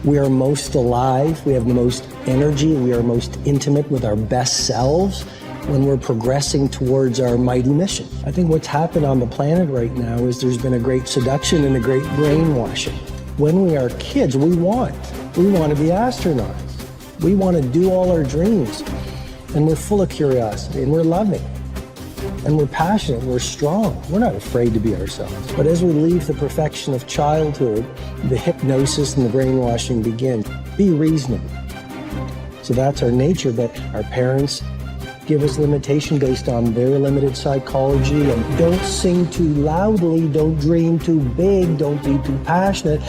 We are most alive, we have the most energy, we are most intimate with our best selves when we're progressing towards our mighty mission. I think what's happened on the planet right now is there's been a great seduction and a great brainwashing. When we are kids, we want to be astronauts. We want to do all our dreams. And we're full of curiosity, and we're loving. And we're passionate, we're strong. We're not afraid to be ourselves. But as we leave the perfection of childhood, the hypnosis and the brainwashing begin. Be reasonable. So that's our nature, but our parents give us limitation based on their limited psychology. And don't sing too loudly, don't dream too big, don't be too passionate.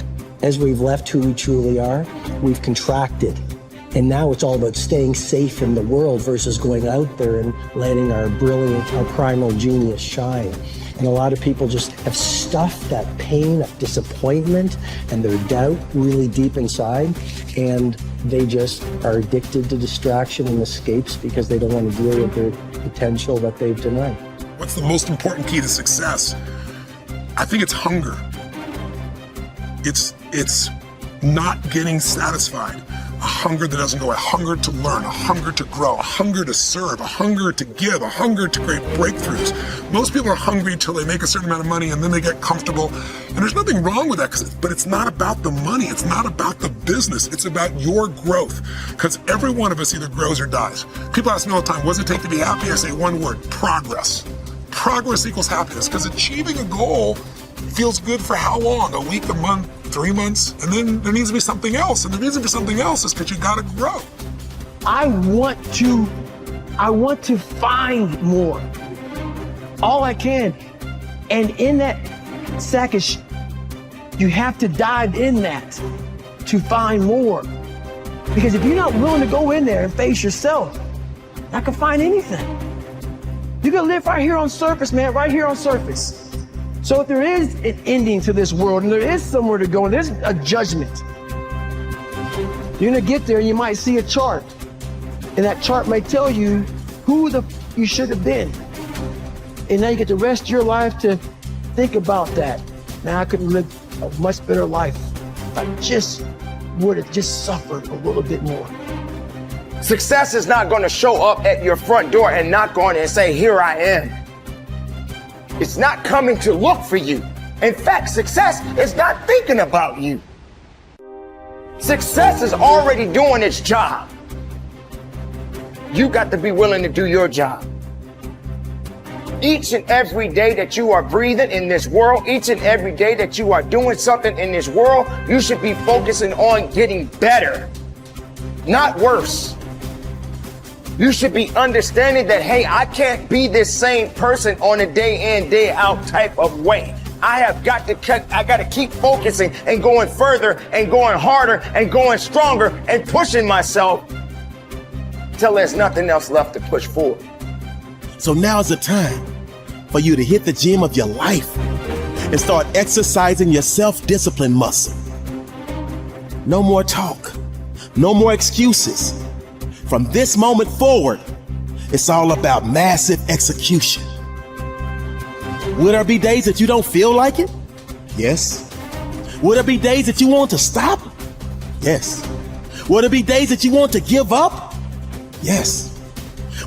As we've left who we truly are, we've contracted. And now it's all about staying safe in the world versus going out there and letting our brilliant, our primal genius shine. And a lot of people just have stuffed that pain of disappointment and their doubt really deep inside. And they just are addicted to distraction and escapes because they don't want to deal with their potential that they've denied. What's the most important key to success? I think it's hunger. It's not getting satisfied. A hunger that doesn't go, a hunger to learn, a hunger to grow, a hunger to serve, a hunger to give, a hunger to create breakthroughs. Most people are hungry until they make a certain amount of money and then they get comfortable. And there's nothing wrong with that, but it's not about the money. It's not about the business. It's about your growth. Because every one of us either grows or dies. People ask me all the time, what does it take to be happy? I say one word, progress. Progress equals happiness, because achieving a goal feels good for how long? A week, a month, 3 months? And then there needs to be something else. And the reason for something else is because you gotta grow. I want to find more. All I can. And in that sack of you have to dive in that to find more. Because if you're not willing to go in there and face yourself, I can find anything. You can live right here on surface, man, right here on surface. So if there is an ending to this world and there is somewhere to go and there's a judgment, you're gonna get there and you might see a chart. And that chart may tell you who you should have been. And now you get the rest of your life to think about that. Now I could live a much better life if I just would have just suffered a little bit more. Success is not gonna show up at your front door and knock on it and say, here I am. It's not coming to look for you. In fact, success is not thinking about you. Success is already doing its job. You got to be willing to do your job. Each and every day that you are breathing in this world, each and every day that you are doing something in this world, you should be focusing on getting better, not worse. You should be understanding that, hey, I can't be this same person on a day in, day out type of way. I got to keep focusing and going further and going harder and going stronger and pushing myself till there's nothing else left to push forward. So now's the time for you to hit the gym of your life and start exercising your self-discipline muscle. No more talk, no more excuses. From this moment forward, it's all about massive execution. Will there be days that you don't feel like it? Yes. Will there be days that you want to stop? Yes. Will there be days that you want to give up? Yes.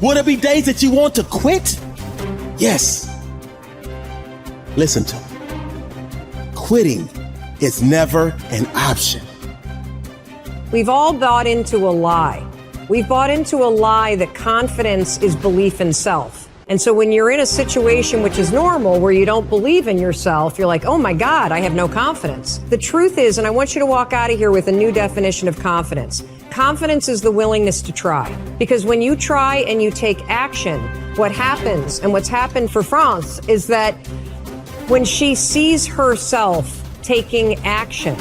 Will there be days that you want to quit? Yes. Listen to me. Quitting is never an option. We've all bought into a lie. We've bought into a lie that confidence is belief in self. And so when you're in a situation which is normal, where you don't believe in yourself, you're like, oh my God, I have no confidence. The truth is, and I want you to walk out of here with a new definition of confidence. Confidence is the willingness to try. Because when you try and you take action, what happens, and what's happened for France, is that when she sees herself taking action,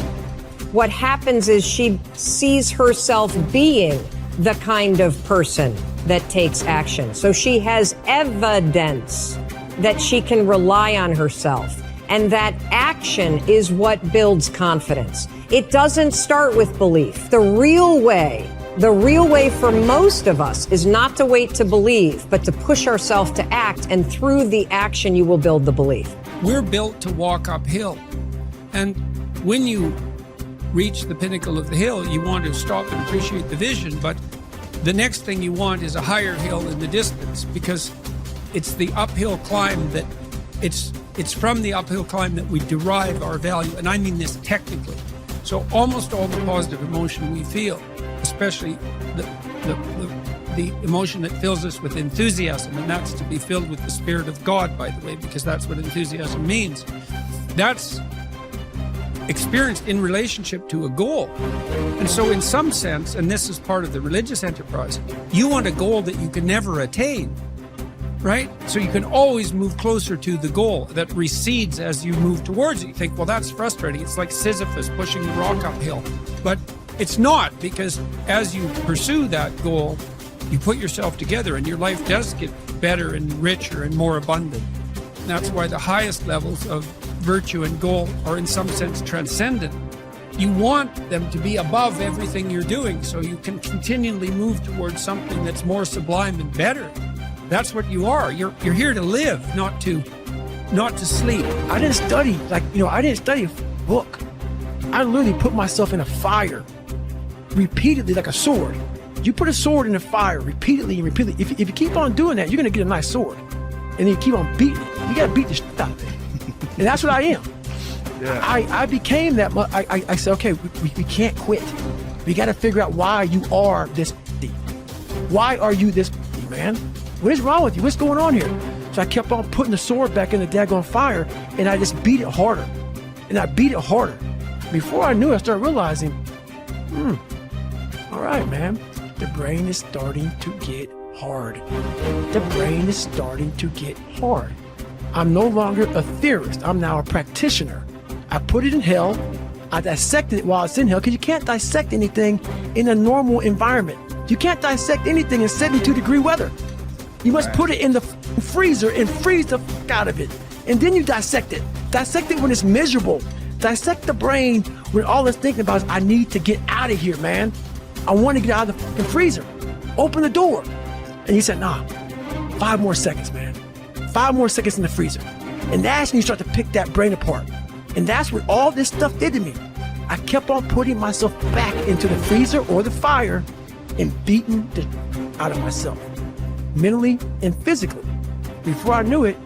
what happens is she sees herself being the kind of person that takes action. So she has evidence that she can rely on herself. And that action is what builds confidence. It doesn't start with belief. The real way for most of us is not to wait to believe, but to push ourselves to act. And through the action, you will build the belief. We're built to walk uphill. And when you reach the pinnacle of the hill, you want to stop and appreciate the vision, but the next thing you want is a higher hill in the distance, because it's the uphill climb that it's from the uphill climb that we derive our value, and I mean this technically. So almost all the positive emotion we feel, especially the emotion that fills us with enthusiasm, and that's to be filled with the Spirit of God, by the way, because that's what enthusiasm means. That's experienced in relationship to a goal. And so in some sense, and this is part of the religious enterprise, you want a goal that you can never attain, right? So you can always move closer to the goal that recedes as you move towards it. You think, well, that's frustrating. It's like Sisyphus pushing the rock uphill. But it's not, because as you pursue that goal, you put yourself together and your life does get better and richer and more abundant. And that's why the highest levels of virtue and goal are in some sense transcendent. You want them to be above everything you're doing so you can continually move towards something that's more sublime and better. That's what you are. You're here to live, not to sleep. I didn't study, I didn't study a book. I literally put myself in a fire repeatedly like a sword. You put a sword in the fire repeatedly and repeatedly. If you keep on doing that, you're going to get a nice sword. And then you keep on beating it. You got to beat the shit out of it. And that's what I am. Yeah. I became that. I said, okay, we can't quit. We got to figure out why you are this. Why are you this, man? What is wrong with you? What's going on here? So I kept on putting the sword back in the daggone fire, and I just beat it harder. And I beat it harder. Before I knew it, I started realizing, all right, man, the brain is starting to get hard. The brain is starting to get hard. I'm no longer a theorist. I'm now a practitioner. I put it in hell. I dissected it while it's in hell, because you can't dissect anything in a normal environment. You can't dissect anything in 72-degree weather. You must put it in the freezer and freeze the fuck out of it. And then you dissect it. Dissect it when it's miserable. Dissect the brain when all it's thinking about is, I need to get out of here, man. I want to get out of the fucking freezer. Open the door. And he said, nah, 5 more seconds, man. 5 more seconds in the freezer. And that's when you start to pick that brain apart. And that's what all this stuff did to me. I kept on putting myself back into the freezer or the fire and beating the out of myself, mentally and physically. Before I knew it,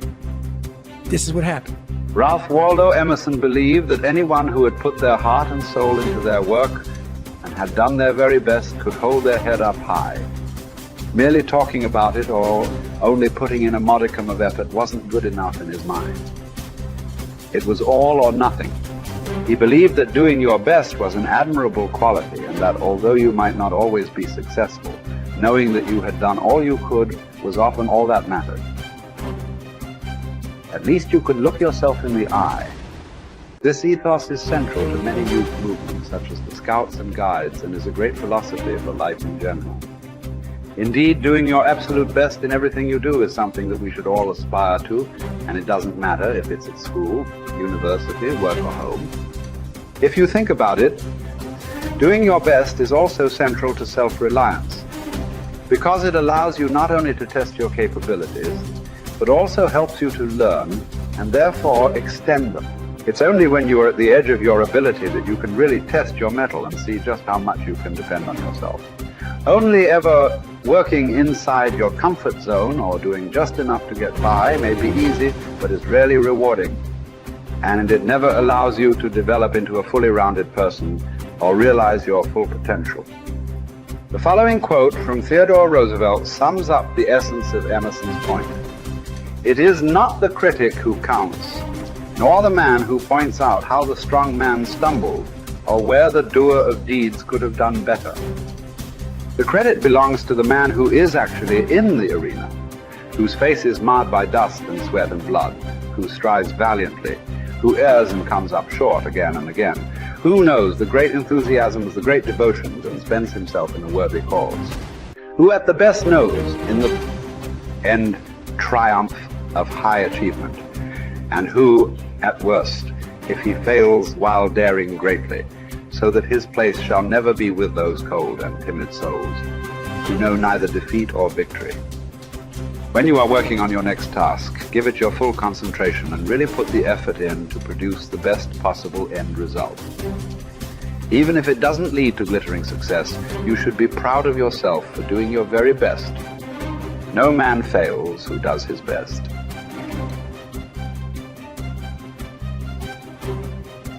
this is what happened. Ralph Waldo Emerson believed that anyone who had put their heart and soul into their work and had done their very best could hold their head up high. Merely talking about it or only putting in a modicum of effort wasn't good enough in his mind. It was all or nothing. He believed that doing your best was an admirable quality, and that although you might not always be successful, knowing that you had done all you could was often all that mattered. At least you could look yourself in the eye. This ethos is central to many youth movements, such as the Scouts and Guides, and is a great philosophy for life in general. Indeed, doing your absolute best in everything you do is something that we should all aspire to, and it doesn't matter if it's at school, university, work, or home. If you think about it, doing your best is also central to self-reliance, because it allows you not only to test your capabilities, but also helps you to learn and therefore extend them. It's only when you are at the edge of your ability that you can really test your mettle and see just how much you can depend on yourself. Only ever working inside your comfort zone or doing just enough to get by may be easy, but is rarely rewarding. And it never allows you to develop into a fully rounded person or realize your full potential. The following quote from Theodore Roosevelt sums up the essence of Emerson's point. It is not the critic who counts, nor the man who points out how the strong man stumbled, or where the doer of deeds could have done better. The credit belongs to the man who is actually in the arena, whose face is marred by dust and sweat and blood, who strives valiantly, who errs and comes up short again and again, who knows the great enthusiasms, the great devotions, and spends himself in a worthy cause, who at the best knows in the end triumph of high achievement, and who, at worst, if he fails while daring greatly, so that his place shall never be with those cold and timid souls, who know neither defeat or victory. When you are working on your next task, give it your full concentration and really put the effort in to produce the best possible end result. Even if it doesn't lead to glittering success, you should be proud of yourself for doing your very best. No man fails who does his best.